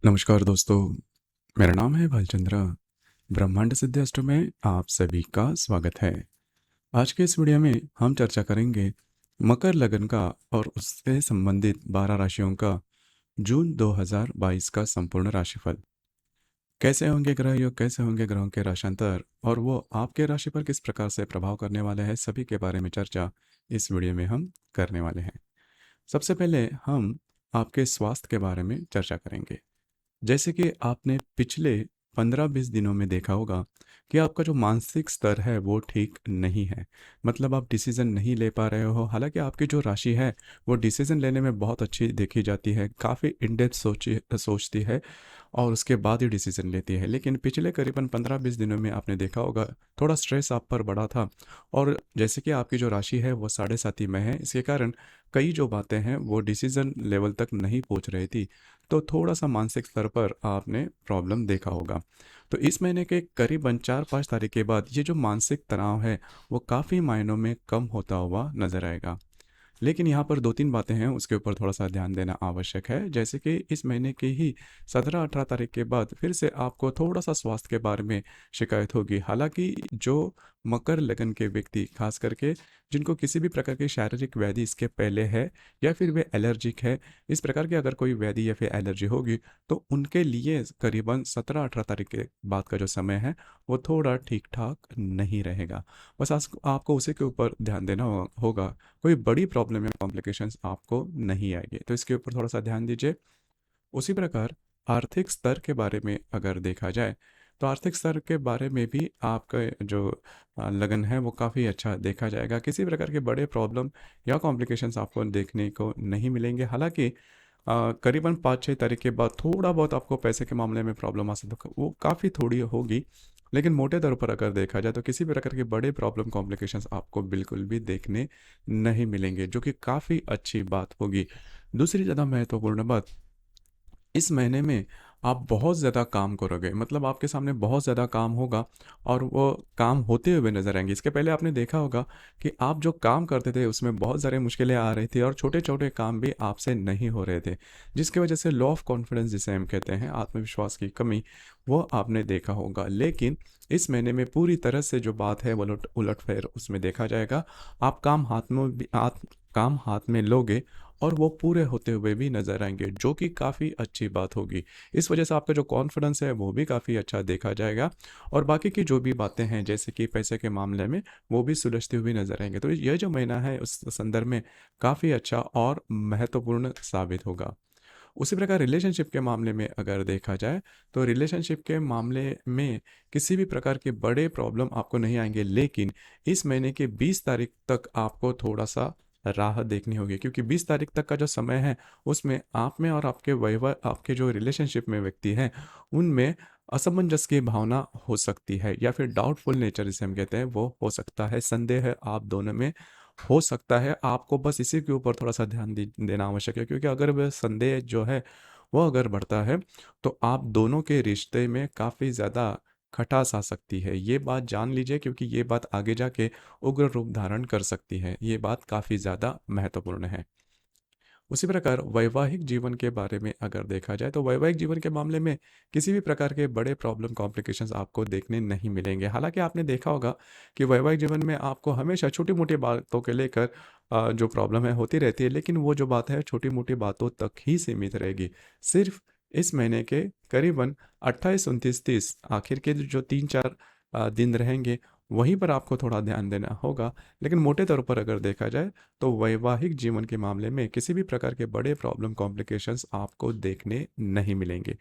नमस्कार दोस्तों, मेरा नाम है भालचंद्र। ब्रह्मांड सिद्धाष्टक में आप सभी का स्वागत है। आज के इस वीडियो में हम चर्चा करेंगे मकर लगन का और उससे संबंधित 12 राशियों का जून 2022 का संपूर्ण राशिफल। कैसे होंगे ग्रह योग, कैसे होंगे ग्रहों के राशांतर और वो आपके राशि पर किस प्रकार से प्रभाव करने वाले हैं, सभी के बारे में चर्चा इस वीडियो में हम करने वाले हैं। सबसे पहले हम आपके स्वास्थ्य के बारे में चर्चा करेंगे। जैसे कि आपने पिछले 15-20 दिनों में देखा होगा कि आपका जो मानसिक स्तर है वो ठीक नहीं है। मतलब आप डिसीज़न नहीं ले पा रहे हो। हालाँकि आपकी जो राशि है वो डिसीज़न लेने में बहुत अच्छी देखी जाती है, काफ़ी इन डेप्थ सोचती है और उसके बाद ही डिसीज़न लेती है। लेकिन पिछले करीबन 15-20 दिनों में आपने देखा होगा थोड़ा स्ट्रेस आप पर बढ़ा था और जैसे कि आपकी जो राशि है वो साढ़े साथी में है, इसके कारण कई जो बातें हैं वो डिसीज़न लेवल तक नहीं पहुँच रही थी। तो थोड़ा-सा मानसिक स्तर पर आपने प्रॉब्लम देखा होगा। तो इस महीने के करीबन 4-5 तारीख के बाद ये जो मानसिक तनाव है, वो काफ़ी मायनों में कम होता हुआ नज़र आएगा। लेकिन यहाँ पर 2-3 बातें हैं, उसके ऊपर थोड़ा-सा ध्यान देना आवश्यक है। जैसे कि इस महीने की ही 17-18 तारीख के बाद फिर से आपको थोड़ा-सा स्वास्थ्य के बारे में शिकायत होगी। हालाँकि जो मकर लगन के व्यक्ति, ख़ास करके जिनको किसी भी प्रकार की शारीरिक व्याधि इसके पहले है या फिर वे एलर्जिक है, इस प्रकार की अगर कोई व्याधि या फिर एलर्जी होगी, तो उनके लिए करीबन 17-18 तारीख के बाद का जो समय है, वो थोड़ा ठीक-ठाक नहीं रहेगा। बस आपको उसी के ऊपर ध्यान देना होगा। कोई बड़ी प्रॉब्लम या कॉम्प्लिकेशंस आपको नहीं आएगी, तो इसके ऊपर थोड़ा सा ध्यान दीजिए। उसी प्रकार आर्थिक स्तर के बारे में अगर देखा जाए तो आर्थिक स्तर के बारे में भी आपका जो लगन है वो काफ़ी अच्छा देखा जाएगा। किसी प्रकार के बड़े प्रॉब्लम या कॉम्प्लिकेशंस आपको देखने को नहीं मिलेंगे। हालांकि करीबन 5-6 तारीख के बाद थोड़ा बहुत आपको पैसे के मामले में प्रॉब्लम आ सकता है, वो काफ़ी थोड़ी होगी। लेकिन मोटे तौर पर अगर देखा जाए तो किसी भी प्रकार के बड़े प्रॉब्लम कॉम्प्लिकेशंस आपको बिल्कुल भी देखने नहीं मिलेंगे, जो कि काफ़ी अच्छी बात होगी। दूसरी ज़्यादा महत्वपूर्ण बात, इस महीने में आप बहुत ज़्यादा काम करोगे, मतलब आपके सामने बहुत ज़्यादा काम होगा और वो काम होते हुए नज़र आएंगे। इसके पहले आपने देखा होगा कि आप जो काम करते थे उसमें बहुत सारी मुश्किलें आ रही थी और छोटे छोटे काम भी आपसे नहीं हो रहे थे, जिसकी वजह से लो ऑफ कॉन्फिडेंस जिसे हम कहते हैं, आत्मविश्वास की कमी, वो आपने देखा होगा। लेकिन इस महीने में पूरी तरह से जो बात है वो उलट उलट फेर उसमें देखा जाएगा। आप काम हाथ में लोगे और वो पूरे होते हुए भी नज़र आएँगे, जो कि काफ़ी अच्छी बात होगी। इस वजह से आपका जो कॉन्फिडेंस है वो भी काफ़ी अच्छा देखा जाएगा और बाकी की जो भी बातें हैं जैसे कि पैसे के मामले में, वो भी सुलझते हुए नज़र आएँगे। तो ये जो महीना है उस संदर्भ में काफ़ी अच्छा और महत्वपूर्ण साबित होगा। उसी प्रकार रिलेशनशिप के मामले में अगर देखा जाए तो रिलेशनशिप के मामले में किसी भी प्रकार के बड़े प्रॉब्लम आपको नहीं आएंगे, लेकिन इस महीने के 20 तारीख तक आपको थोड़ा-सा राहत देखनी होगी, क्योंकि 20 तारीख तक का जो समय है उसमें आप में और आपके जो रिलेशनशिप में व्यक्ति हैं उनमें असमंजस की भावना हो सकती है या फिर डाउटफुल नेचर जिसे हम कहते हैं वो हो सकता है। संदेह आप दोनों में हो सकता है। आपको बस इसी के ऊपर थोड़ा-सा ध्यान देना आवश्यक है, क्योंकि अगर वह संदेह जो है वो अगर बढ़ता है तो आप दोनों के रिश्ते में काफ़ी ज़्यादा खटास आ सकती है। ये बात जान लीजिए, क्योंकि ये बात आगे जाके उग्र रूप धारण कर सकती है। ये बात काफ़ी ज़्यादा महत्वपूर्ण है। उसी प्रकार वैवाहिक जीवन के बारे में अगर देखा जाए तो वैवाहिक जीवन के मामले में किसी भी प्रकार के बड़े प्रॉब्लम कॉम्प्लिकेशंस आपको देखने नहीं मिलेंगे। हालांकि आपने देखा होगा कि वैवाहिक जीवन में आपको हमेशा छोटी मोटी बातों के लेकर जो प्रॉब्लम है होती रहती है, लेकिन वो जो बात है छोटी मोटी बातों तक ही सीमित रहेगी। सिर्फ इस महीने के करीबन 28, 29, 30 आखिर के जो 3-4 दिन रहेंगे, वहीं पर आपको थोड़ा ध्यान देना होगा। लेकिन मोटे तौर पर अगर देखा जाए तो वैवाहिक जीवन के मामले में किसी भी प्रकार के बड़े प्रॉब्लम कॉम्प्लिकेशंस आपको देखने नहीं मिलेंगे,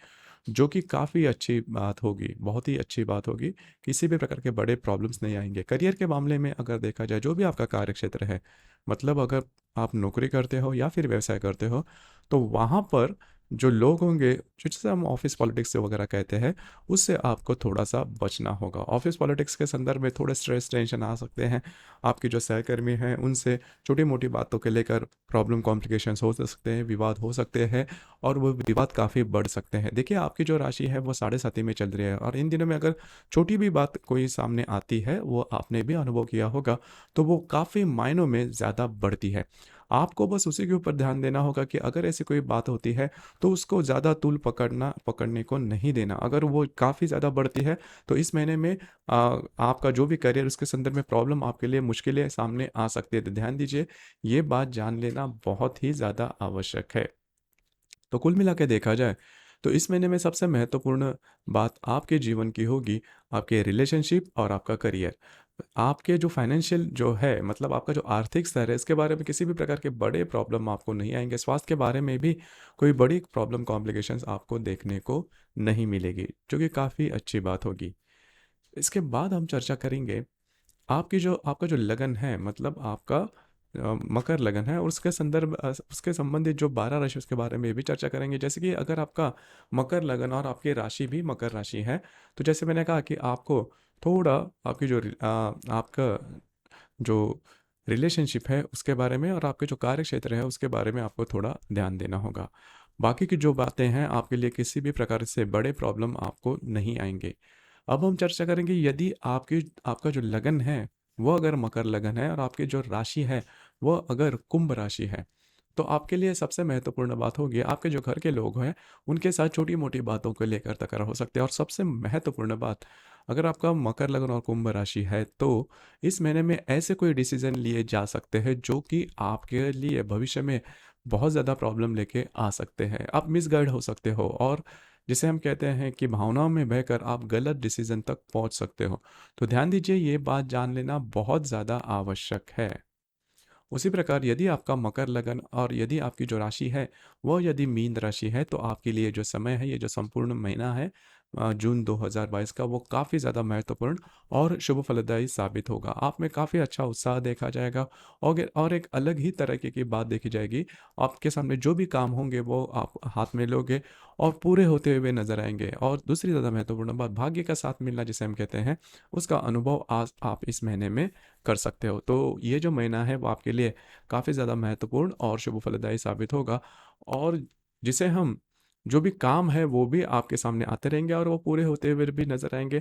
जो कि काफ़ी अच्छी बात होगी, बहुत ही अच्छी बात होगी। किसी भी प्रकार के बड़े प्रॉब्लम्स नहीं आएंगे। करियर के मामले में अगर देखा जाए, जो भी आपका कार्य क्षेत्र है, मतलब अगर आप नौकरी करते हो या फिर व्यवसाय करते हो, तो वहाँ पर जो लोग होंगे, जिसे हम ऑफिस पॉलिटिक्स वगैरह कहते हैं, उससे आपको थोड़ा सा बचना होगा। ऑफिस पॉलिटिक्स के संदर्भ में थोड़े स्ट्रेस टेंशन आ सकते हैं। आपके जो सहकर्मी हैं उनसे छोटी मोटी बातों के लेकर प्रॉब्लम कॉम्प्लिकेशंस हो सकते हैं, विवाद हो सकते हैं और वो विवाद काफ़ी बढ़ सकते हैं। देखिए, आपकी जो राशि है वो साढ़े साथी में चल रही है और इन दिनों में अगर छोटी भी बात कोई सामने आती है, वो आपने भी अनुभव किया होगा, तो वो काफ़ी मायनों में ज़्यादा बढ़ती है। आपको बस उसी के ऊपर ध्यान देना होगा कि अगर ऐसी कोई बात होती है तो उसको ज़्यादा तूल पकड़ने को नहीं देना। अगर वो काफ़ी ज़्यादा बढ़ती है तो इस महीने में आपका जो भी करियर उसके संदर्भ में प्रॉब्लम आपके लिए मुश्किलें सामने आ सकती है। तो ध्यान दीजिए, ये बात जान लेना बहुत ही ज़्यादा आवश्यक है। तो कुल मिला के देखा जाए तो इस महीने में सबसे महत्वपूर्ण बात आपके जीवन की होगी आपके रिलेशनशिप और आपका करियर। आपके जो फाइनेंशियल जो है मतलब आपका जो आर्थिक स्तर है इसके बारे में किसी भी प्रकार के बड़े प्रॉब्लम आपको नहीं आएंगे। स्वास्थ्य के बारे में भी कोई बड़ी प्रॉब्लम कॉम्प्लिकेशंस आपको देखने को नहीं मिलेगी, जो कि काफ़ी अच्छी बात होगी। इसके बाद हम चर्चा करेंगे आपका जो लगन है मतलब आपका मकर लगन है और उसके संबंधित जो 12 राशि उसके बारे में भी चर्चा करेंगे। जैसे कि अगर आपका मकर लगन और आपकी राशि भी मकर राशि है तो जैसे मैंने कहा कि आपको थोड़ा आपका जो रिलेशनशिप है उसके बारे में और आपके जो कार्य क्षेत्र है उसके बारे में आपको थोड़ा ध्यान देना होगा। बाकी की जो बातें हैं आपके लिए किसी भी प्रकार से बड़े प्रॉब्लम आपको नहीं आएंगे। अब हम चर्चा करेंगे यदि आपका जो लगन है वो अगर मकर लगन है और आपकी जो राशि है वो अगर कुंभ राशि है तो आपके लिए सबसे महत्वपूर्ण बात होगी आपके जो घर के लोग हैं उनके साथ छोटी मोटी बातों को लेकर तकरार हो सकते हैं। और सबसे महत्वपूर्ण बात, अगर आपका मकर लगन और कुंभ राशि है तो इस महीने में ऐसे कोई डिसीजन लिए जा सकते हैं जो कि आपके लिए भविष्य में बहुत ज़्यादा प्रॉब्लम लेके आ सकते हैं। आप मिसगाइड हो सकते हो और जिसे हम कहते हैं कि भावनाओं में बहकर आप गलत डिसीजन तक पहुंच सकते हो। तो ध्यान दीजिए, ये बात जान लेना बहुत ज़्यादा आवश्यक है। उसी प्रकार यदि आपका मकर लगन और यदि आपकी जो राशि है वो यदि मीन राशि है तो आपके लिए जो समय है, ये जो संपूर्ण महीना है जून 2022 का, वो काफ़ी ज़्यादा महत्वपूर्ण और शुभ फलदायी साबित होगा। आप में काफ़ी अच्छा उत्साह देखा जाएगा और एक अलग ही तरीके की बात देखी जाएगी। आपके सामने जो भी काम होंगे वो आप हाथ में लोगे और पूरे होते हुए नजर आएंगे। और दूसरी ज़्यादा महत्वपूर्ण बात, भाग्य का साथ मिलना जिसे हम कहते हैं, उसका अनुभव आज आप इस महीने में कर सकते हो। तो ये जो महीना है वो आपके लिए काफ़ी ज़्यादा महत्वपूर्ण और शुभ फलदायी साबित होगा। और जिसे हम जो भी काम है वो भी आपके सामने आते रहेंगे और वो पूरे होते हुए भी नजर आएंगे।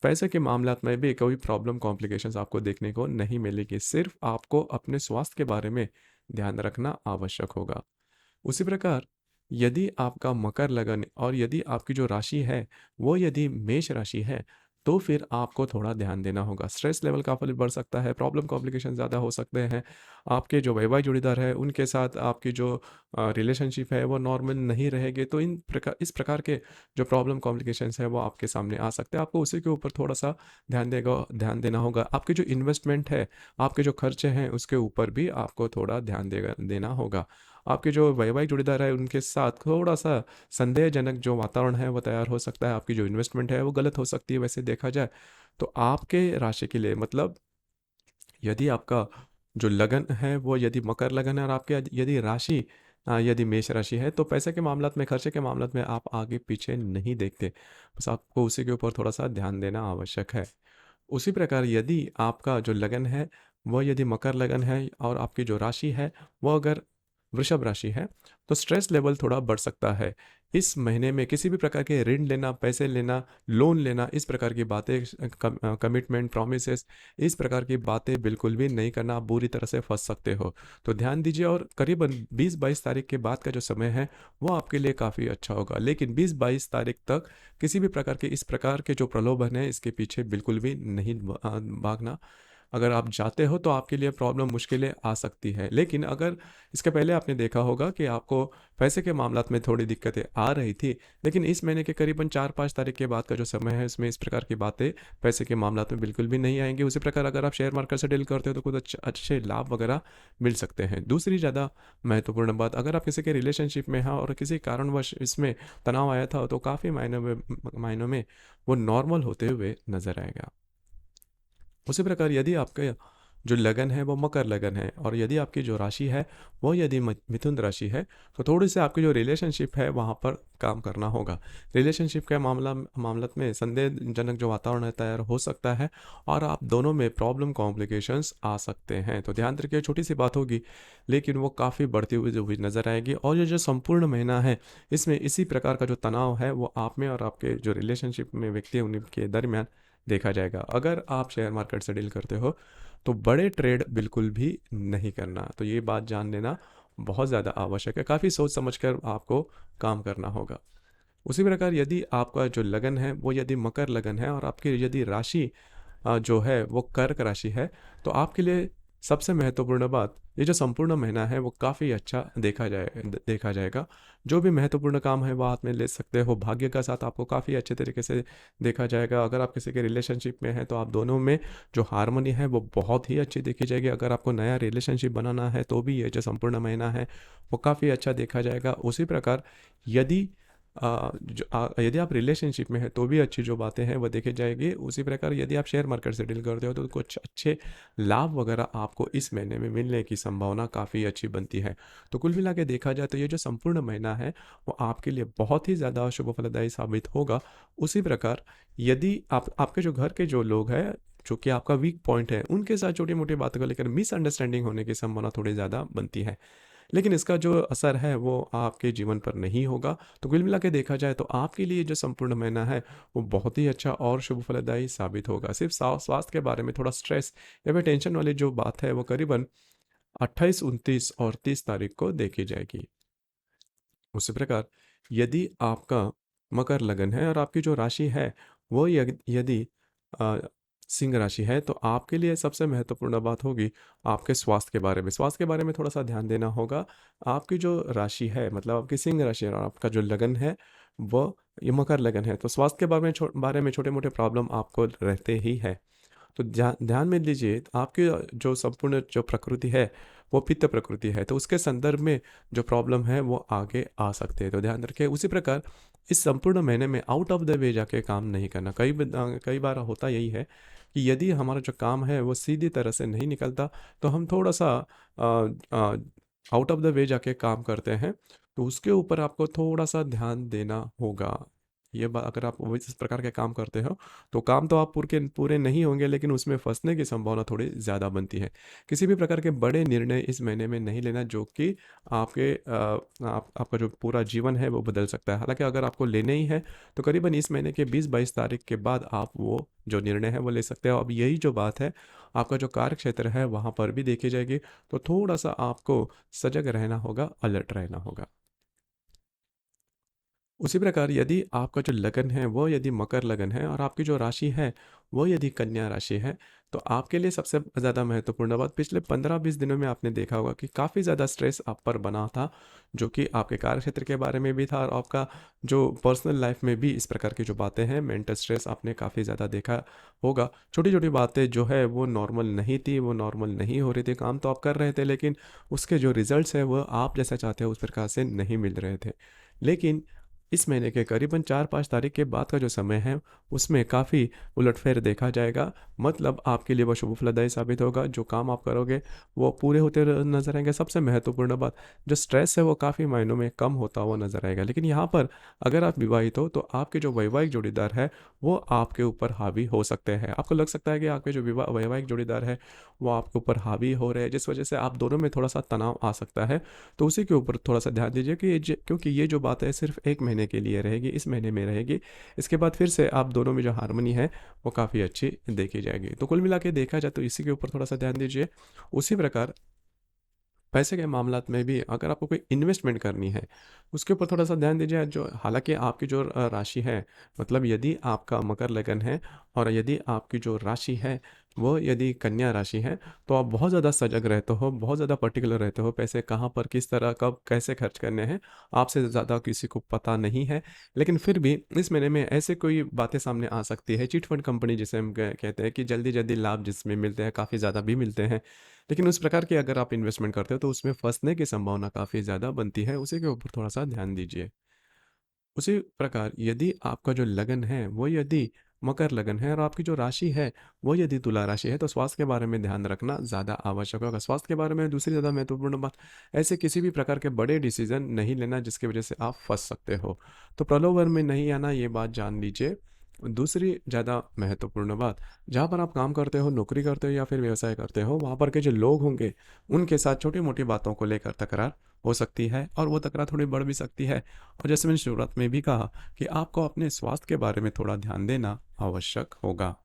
पैसे के मामलात में भी कोई प्रॉब्लम कॉम्प्लिकेशंस आपको देखने को नहीं मिलेगी। सिर्फ आपको अपने स्वास्थ्य के बारे में ध्यान रखना आवश्यक होगा। उसी प्रकार यदि आपका मकर लगन और यदि आपकी जो राशि है वो यदि मेष राशि है तो फिर आपको थोड़ा ध्यान देना होगा। स्ट्रेस लेवल काफ़ी बढ़ सकता है, प्रॉब्लम कॉम्प्लिकेशन ज़्यादा हो सकते हैं। आपके जो वैवाहिक जोड़ीदार है उनके साथ आपकी जो रिलेशनशिप है वो नॉर्मल नहीं रहेगी। तो इस प्रकार के जो प्रॉब्लम कॉम्प्लिकेशंस है वो आपके सामने आ सकते हैं। आपको उसी के ऊपर थोड़ा सा ध्यान देना होगा। आपके जो इन्वेस्टमेंट है, आपके जो खर्चे हैं उसके ऊपर भी आपको थोड़ा देना होगा। आपके जो वैवाहिक जोड़ीदार है उनके साथ थोड़ा सा संदेहजनक जो वातावरण है वो तैयार हो सकता है। आपकी जो इन्वेस्टमेंट है वो गलत हो सकती है वैसे देखा जाए तो। आपके राशि के लिए मतलब यदि आपका जो लगन है वो यदि मकर लगन है और आपके यदि राशि यदि मेष राशि है तो पैसे के मामलात में, खर्चे के मामलात में आप आगे पीछे नहीं देखते। बस आपको उसी के ऊपर थोड़ा सा ध्यान देना आवश्यक है। उसी प्रकार यदि आपका जो लगन है वह यदि मकर लगन है और आपकी जो राशि है वो अगर वृषभ राशि है तो स्ट्रेस लेवल थोड़ा बढ़ सकता है। इस महीने में किसी भी प्रकार के ऋण लेना, पैसे लेना, लोन लेना, इस प्रकार की बातें, कमिटमेंट, प्रोमिसेस, इस प्रकार की बातें बिल्कुल भी नहीं करना। आप बुरी तरह से फंस सकते हो। तो ध्यान दीजिए। और करीबन 20-22 तारीख के बाद का जो समय है वो आपके लिए काफ़ी अच्छा होगा। लेकिन 20-22 तारीख तक किसी भी प्रकार के इस प्रकार के जो प्रलोभन है इसके पीछे बिल्कुल भी नहीं भागना। अगर आप जाते हो तो आपके लिए प्रॉब्लम, मुश्किलें आ सकती है। लेकिन अगर इसके पहले आपने देखा होगा कि आपको पैसे के मामलात में थोड़ी दिक्कतें आ रही थी, लेकिन इस महीने के करीबन 4-5 तारीख के बाद का जो समय है इसमें इस प्रकार की बातें पैसे के मामलात में बिल्कुल भी नहीं आएंगी। उसी प्रकार अगर आप शेयर मार्केट से डील करते हो तो कुछ अच्छे लाभ वगैरह मिल सकते हैं। दूसरी ज़्यादा महत्वपूर्ण बात, अगर आप किसी के रिलेशनशिप में हैं और किसी कारणवश इसमें तनाव आया था तो काफ़ी मायनों में वो नॉर्मल होते हुए नजर आएगा। उसी प्रकार यदि आपका जो लगन है वो मकर लगन है और यदि आपकी जो राशि है वो यदि मिथुन राशि है तो थोड़ी सी आपकी जो रिलेशनशिप है वहाँ पर काम करना होगा। रिलेशनशिप के मामलत में संदेहजनक जो वातावरण है तैयार हो सकता है और आप दोनों में प्रॉब्लम कॉम्प्लिकेशंस आ सकते हैं। तो ध्यान रखिए, छोटी सी बात होगी लेकिन वो काफ़ी बढ़ती हुई नज़र आएगी। और ये जो संपूर्ण महीना है इसमें इसी प्रकार का जो तनाव है वो आप में और आपके जो रिलेशनशिप में व्यक्ति हैं उनके दरमियान देखा जाएगा। अगर आप शेयर मार्केट से डील करते हो तो बड़े ट्रेड बिल्कुल भी नहीं करना। तो ये बात जान लेना बहुत ज़्यादा आवश्यक है। काफ़ी सोच समझ कर आपको काम करना होगा। उसी प्रकार यदि आपका जो लगन है वो यदि मकर लगन है और आपकी यदि राशि जो है वो कर्क राशि है, तो आपके लिए सबसे महत्वपूर्ण बात, ये जो संपूर्ण महीना है वो काफ़ी अच्छा देखा जाएगा। जो भी महत्वपूर्ण काम है वो हाथ में ले सकते हो। भाग्य का साथ आपको काफ़ी अच्छे तरीके से देखा जाएगा। अगर आप किसी के रिलेशनशिप में हैं तो आप दोनों में जो हार्मनी है वो बहुत ही अच्छी देखी जाएगी। अगर आपको नया रिलेशनशिप बनाना है तो भी ये जो संपूर्ण महीना है वो काफ़ी अच्छा देखा जाएगा। उसी प्रकार यदि यदि आप रिलेशनशिप में हैं तो भी अच्छी जो बातें हैं वो देखी जाएगी। उसी प्रकार यदि आप शेयर मार्केट से डील करते हो तो कुछ अच्छे लाभ वगैरह आपको इस महीने में मिलने की संभावना काफ़ी अच्छी बनती है। तो कुल मिला के देखा जाए तो ये जो संपूर्ण महीना है वो आपके लिए बहुत ही ज़्यादा शुभ फलदायी साबित होगा। उसी प्रकार यदि आपके जो घर के जो लोग हैं, जो कि आपका वीक पॉइंट है, उनके साथ छोटी मोटी बातों को लेकर मिसअंडरस्टैंडिंग होने की संभावना थोड़ी ज़्यादा बनती है। लेकिन इसका जो असर है वो आपके जीवन पर नहीं होगा। तो कुल मिला के देखा जाए तो आपके लिए जो संपूर्ण महीना है वो बहुत ही अच्छा और शुभ फलदायी साबित होगा। सिर्फ स्वास्थ्य के बारे में थोड़ा स्ट्रेस या फिर टेंशन वाली जो बात है वो करीबन 28, 29 और 30 तारीख को देखी जाएगी। उसी प्रकार यदि आपका मकर लगन है और आपकी जो राशि है वो यदि अ, सिंह राशि है, तो आपके लिए सबसे महत्वपूर्ण बात होगी आपके स्वास्थ्य के बारे में। स्वास्थ्य के बारे में थोड़ा सा ध्यान देना होगा। आपकी जो राशि है, मतलब आपकी सिंह राशि है और आपका जो लगन है वो ये मकर लगन है, तो स्वास्थ्य के बारे में छोटे मोटे प्रॉब्लम आपको रहते ही है। तो ध्यान ध्यान में लीजिए, आपकी जो संपूर्ण जो प्रकृति है वो पित्त प्रकृति है, तो उसके संदर्भ में जो प्रॉब्लम है वो आगे आ सकते हैं, तो ध्यान रखें। उसी प्रकार इस संपूर्ण महीने में आउट ऑफ द वे जाके काम नहीं करना। कई बार होता यही है कि यदि हमारा जो काम है वो सीधी तरह से नहीं निकलता, तो हम थोड़ा सा आउट ऑफ द वे जाके काम करते हैं, तो उसके ऊपर आपको थोड़ा सा ध्यान देना होगा। ये बात, अगर आप वो इस प्रकार के काम करते हो तो काम तो आप पूरे पूरे नहीं होंगे, लेकिन उसमें फंसने की संभावना थोड़ी ज़्यादा बनती है। किसी भी प्रकार के बड़े निर्णय इस महीने में नहीं लेना, जो कि आपका जो पूरा जीवन है वो बदल सकता है। हालांकि अगर आपको लेने ही है तो करीबन इस महीने के 20-22 तारीख के बाद आप वो जो निर्णय है वो ले सकते हो। अब यही जो बात है आपका जो कार्य क्षेत्र है वहाँ पर भी देखी जाएगी, तो थोड़ा सा आपको सजग रहना होगा, अलर्ट रहना होगा। उसी प्रकार यदि आपका जो लगन है वो यदि मकर लगन है और आपकी जो राशि है वो यदि कन्या राशि है, तो आपके लिए सबसे ज़्यादा महत्वपूर्ण बात, पिछले 15-20 दिनों में आपने देखा होगा कि काफ़ी ज़्यादा स्ट्रेस आप पर बना था, जो कि आपके कार्य क्षेत्र के बारे में भी था और आपका जो पर्सनल लाइफ में भी इस प्रकार की जो बातें हैं, मेंटल स्ट्रेस आपने काफ़ी ज़्यादा देखा होगा। छोटी छोटी बातें जो है वो नॉर्मल नहीं थी, वो नॉर्मल नहीं हो रही थी, काम तो आप कर रहे थे लेकिन उसके जो रिजल्ट्स है वो आप जैसा चाहते हो उस प्रकार से नहीं मिल रहे थे। लेकिन इस महीने के करीबन 4-5 तारीख के बाद का जो समय है उसमें काफ़ी उलटफेर देखा जाएगा। मतलब आपके लिए वो शुभ फलदायी साबित होगा। जो काम आप करोगे वो पूरे होते नजर आएंगे। सबसे महत्वपूर्ण बात, जो स्ट्रेस है वो काफ़ी मायनों में कम होता हुआ नजर आएगा। लेकिन यहाँ पर अगर आप विवाहित हो तो आपके जो वैवाहिक जोड़ीदार है वो आपके ऊपर हावी हो सकते हैं। आपको लग सकता है कि आपके जो वैवाहिक जोड़ीदार है वो आपके ऊपर हावी हो रहे हैं, जिस वजह से आप दोनों में थोड़ा सा तनाव आ सकता है। तो उसी के ऊपर थोड़ा सा ध्यान दीजिए कि क्योंकि ये जो बात है सिर्फ 1 महीने के लिए रहेगी, इस महीने में रहेगी। इसके बाद फिर से आप दोनों में जो हार्मनी है वो काफ़ी अच्छी देखी जाएगी। तो कुल मिला के देखा जाए तो इसी के ऊपर थोड़ा सा ध्यान दीजिए। उसी प्रकार पैसे के मामलात में भी अगर आपको कोई इन्वेस्टमेंट करनी है, उसके ऊपर थोड़ा-सा ध्यान दीजिए। जो हालाँकि आपकी जो राशि है, मतलब यदि आपका मकर लगन है और यदि आपकी जो राशि है, वो यदि कन्या राशि है, तो आप बहुत ज़्यादा सजग रहते हो, बहुत ज़्यादा पर्टिकुलर रहते हो, पैसे कहाँ पर, किस तरह, कब, कैसे खर्च करने हैं, आपसे ज़्यादा किसी को पता नहीं है। लेकिन फिर भी इस महीने में ऐसे कोई बातें सामने आ सकती है, चिट फंड कंपनी जिसे हम कहते हैं कि जल्दी-जल्दी लाभ जिसमें मिलते हैं, काफ़ी ज़्यादा भी मिलते हैं। लेकिन उस प्रकार की अगर आप इन्वेस्टमेंट करते हो तो उसमें फँसने की संभावना काफ़ी ज़्यादा बनती है, उसी के ऊपर थोड़ा-सा ध्यान दीजिए। उसी प्रकार यदि आपका जो लगन है वो यदि मकर लगन है और आपकी जो राशि है वो यदि तुला राशि है, तो स्वास्थ्य के बारे में ध्यान रखना ज़्यादा आवश्यक होगा। स्वास्थ्य के बारे में दूसरी ज़्यादा महत्वपूर्ण बात, ऐसे किसी भी प्रकार के बड़े डिसीजन नहीं लेना जिसकी वजह से आप फंस सकते हो। तो प्रलोभन में नहीं आना, ये बात जान लीजिए। दूसरी ज़्यादा महत्वपूर्ण बात, जहाँ पर आप काम करते हो, नौकरी करते हो या फिर व्यवसाय करते हो, वहाँ पर के जो लोग होंगे उनके साथ छोटी मोटी बातों को लेकर तकरार हो सकती है और वो तकरार थोड़ी बढ़ भी सकती है। और जैसे मैंने शुरुआत में भी कहा कि आपको अपने स्वास्थ्य के बारे में थोड़ा ध्यान देना आवश्यक होगा।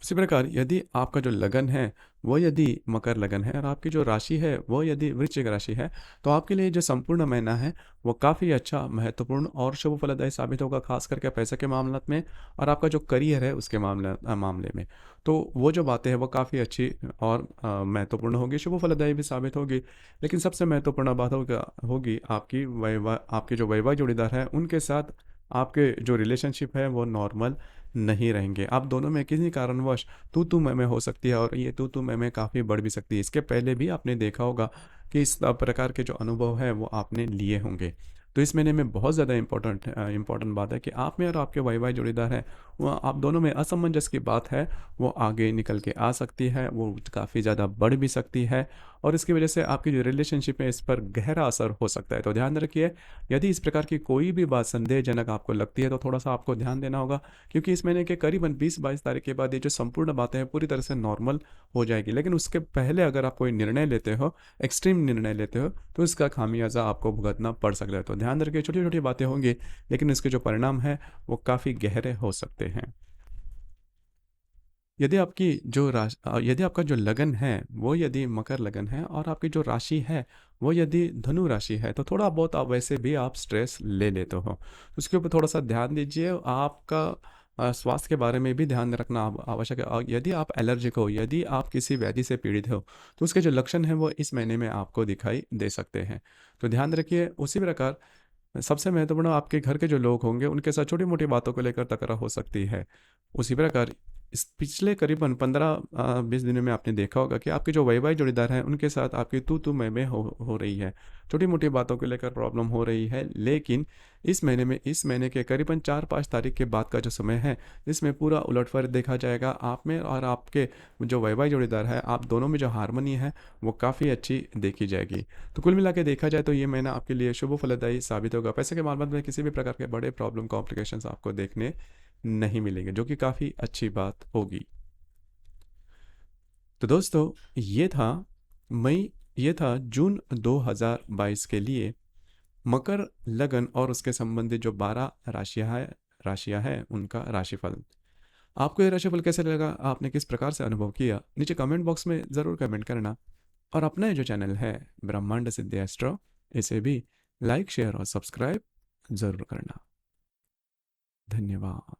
उसी प्रकार यदि आपका जो लगन है, वो यदि मकर लगन है और आपकी जो राशि है, वो यदि वृश्चिक राशि है, तो आपके लिए जो संपूर्ण महीना है, वो काफ़ी अच्छा, महत्वपूर्ण और शुभ फलदायी साबित होगा, ख़ास करके पैसे के मामला में और आपका जो करियर है, उसके मामले में। तो वो जो बातें हैं, वो काफ़ी अच्छी और महत्वपूर्ण होगी, शुभ फलदायी भी साबित होगी। लेकिन सबसे महत्वपूर्ण बात होगी आपके जो वैवाहिक जोड़ीदार हैं, उनके साथ आपके जो रिलेशनशिप है, वो नॉर्मल नहीं रहेंगे। आप दोनों में किसी कारणवश तू-तू मैं-मैं हो सकती है और ये तू-तू मैं-मैं काफ़ी बढ़ भी सकती है। इसके पहले भी आपने देखा होगा कि इस प्रकार के जो अनुभव है वो आपने लिए होंगे। तो इस महीने में बहुत ज़्यादा इम्पोर्टेंट बात है कि आप में और आपके वैवाहिक जोड़ीदार हैं, वो आप दोनों में असमंजस की बात है, वो आगे निकल के आ सकती है, वो काफ़ी ज़्यादा बढ़ भी सकती है और इसकी वजह से आपकी जो रिलेशनशिप है, इस पर गहरा असर हो सकता है। तो ध्यान रखिए, यदि इस प्रकार की कोई भी बात संदेहजनक आपको लगती है, तो थोड़ा-सा आपको ध्यान देना होगा, क्योंकि इस महीने के करीबन 20-22 तारीख के बाद ये जो संपूर्ण बातें हैं पूरी तरह से नॉर्मल हो जाएगी। लेकिन उसके पहले अगर आप कोई निर्णय लेते हो, एक्सट्रीम निर्णय लेते हो, तो इसका खामियाज़ा आपको भुगतना पड़ सकता है। तो ध्यान रखिए, छोटी-छोटी बातें होंगी, लेकिन इसके जो परिणाम हैं, वो काफ़ी गहरे हो सकते हैं। यदि आपका जो लगन है, वो यदि मकर लगन है और आपकी जो राशि है, वो यदि धनु राशि है, तो थोड़ा बहुत आप वैसे भी आप स्ट्रेस ले लेते हो। उसके ऊपर थोड़ा-सा ध्यान दीजिए। आपका स्वास्थ्य के बारे में भी ध्यान रखना आवश्यक है और यदि आप एलर्जिक हो, यदि आप किसी व्याधि से पीड़ित हो, तो उसके जो लक्षण हैं, वो इस महीने में आपको दिखाई दे सकते हैं। तो ध्यान रखिए। उसी प्रकार सबसे महत्वपूर्ण, आपके घर के जो लोग होंगे, उनके साथ छोटी-मोटी बातों को लेकर तकरार हो सकती है। उसी प्रकार इस पिछले करीबन 15-20 दिनों में आपने देखा होगा कि आपके जो वैवाहिक जोड़ीदार हैं, उनके साथ आपकी तू-तू मैं-मैं हो रही है। छोटी-मोटी बातों को लेकर प्रॉब्लम हो रही है, लेकिन इस महीने के करीबन 4-5 तारीख के बाद का जो समय है, इसमें पूरा उलट-फलट देखा जाएगा। आप में और आपके जो वैवाहिक जोड़ीदार है, आप दोनों में जो हार्मनी है, वो काफ़ी अच्छी देखी जाएगी। तो कुल मिला के देखा जाए तो ये महीना आपके लिए शुभ फलदायी साबित होगा। पैसे के मामले में किसी भी प्रकार के बड़े प्रॉब्लम कॉम्प्लिकेशंस आपको देखने नहीं मिलेंगे, जो कि काफ़ी अच्छी बात होगी। तो दोस्तों, मई ये था जून 2022 के लिए मकर लगन और उसके संबंधित जो 12 राशियां हैं, उनका राशिफल। आपको ये राशिफल कैसे लगा? आपने किस प्रकार से अनुभव किया? नीचे कमेंट बॉक्स में ज़रूर कमेंट करना और अपना ये जो चैनल है ब्रह्मांड सिद्धि एस्ट्रो, इसे भी लाइक, शेयर और सब्सक्राइब ज़रूर करना। धन्यवाद।